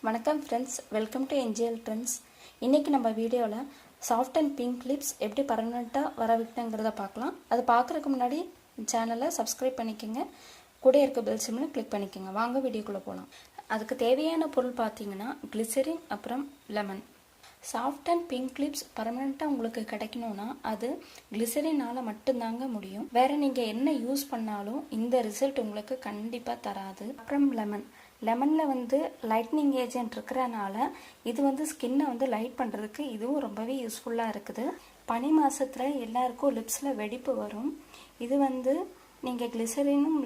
வணக்கம் friends, welcome to NGL trends. இன்றைக்கி நம்ம வீடியோவில் சாஃப்ட் அண்ட் பிங்க் லிப்ஸ் எப்படி பர்மனெண்ட்டாக வர வைக்கணுங்கிறத பார்க்கலாம். அது பார்க்குறதுக்கு முன்னாடி சேனலை சப்ஸ்கிரைப் பண்ணிக்கோங்க, கூட இருக்க பெல் சிம்மில் கிளிக் பண்ணிக்கோங்க. வாங்க வீடியோக்குள்ளே போகலாம். அதுக்கு தேவையான பொருள் பார்த்தீங்கன்னா கிளிசரின், அப்புறம் lemon. Soft and pink lips பர்மனெண்ட்டாக உங்களுக்கு கிடைக்கணும்னா அது கிளிசரினால் மட்டும்தாங்க முடியும். வேறு நீங்கள் என்ன யூஸ் பண்ணாலும் இந்த ரிசல்ட் உங்களுக்கு கண்டிப்பாக தராது. அப்புறம் லெமனில் லைட்னிங் ஏஜென்ட் இருக்கிறனால இது ஸ்கின்னை லைட் பண்ணுறதுக்கு இதுவும் ரொம்பவே யூஸ்ஃபுல்லாக இருக்குது. பனி மாதத்தில் எல்லாருக்கும் லிப்ஸில் வெடிப்பு வரும். இது நீங்கள் கிளிசரினும்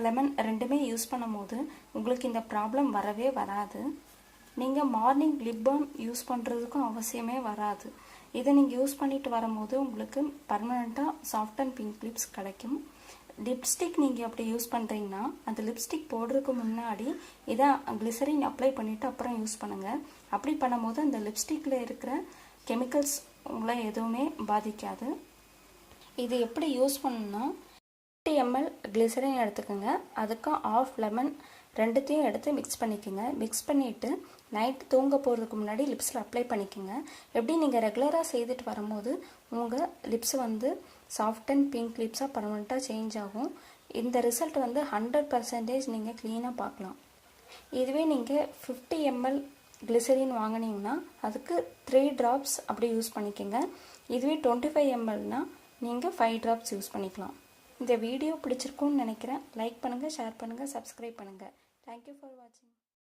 லெமன் ரெண்டுமே யூஸ் பண்ணும் போது உங்களுக்கு இந்த ப்ராப்ளம் வரவே வராது. நீங்கள் மார்னிங் லிப் பாம் யூஸ் பண்ணுறதுக்கும் அவசியமே வராது. இதை நீங்கள் யூஸ் பண்ணிட்டு வரும்போது உங்களுக்கு பர்மனெண்ட்டாக சாஃப்ட் அண்ட் பிங்க் லிப்ஸ் கிடைக்கும். லிப்ஸ்டிக் நீங்கள் அப்படி யூஸ் பண்ணுறீங்கன்னா அந்த லிப்ஸ்டிக் போடுறதுக்கு முன்னாடி இதை கிளிசரின் அப்ளை பண்ணிவிட்டு அப்புறம் யூஸ் பண்ணுங்கள். அப்படி பண்ணும்போது அந்த லிப்ஸ்டிக்கில் இருக்கிற கெமிக்கல்ஸ் உங்களை எதுவுமே பாதிக்காது. இது எப்படி யூஸ் பண்ணணும்னா 50 ml கிளிசரின் எடுத்துக்கோங்க. அதுக்கு ஆஃப் லெமன் ரெண்டுத்தையும் எடுத்து மிக்ஸ் பண்ணிக்கோங்க. மிக்ஸ் பண்ணிவிட்டு நைட் தூங்க போகிறதுக்கு முன்னாடி லிப்ஸில் அப்ளை பண்ணிக்கோங்க. எப்படி நீங்கள் ரெகுலராக செய்துட்டு வரும்போது உங்கள் லிப்ஸ் சாஃப்ட் அண்ட் பிங்க் லிப்ஸாக பர்மனெண்ட்டாக சேஞ்ச் ஆகும். இந்த ரிசல்ட் 100% நீங்கள் க்ளீனாக பார்க்கலாம். இதுவே நீங்கள் 50 ml கிளிசரின் வாங்கினீங்கன்னா அதுக்கு 3 drops அப்படி யூஸ் பண்ணிக்கோங்க. இதுவே 25 mlனா நீங்கள் 5 drops யூஸ் பண்ணிக்கலாம். இந்த வீடியோ பிடிச்சிருக்குன்னு நினைக்கிறேன். லைக் பண்ணுங்கள், ஷேர் பண்ணுங்கள், சப்ஸ்கிரைப் பண்ணுங்கள். தேங்க்யூ ஃபார் வாட்சிங்.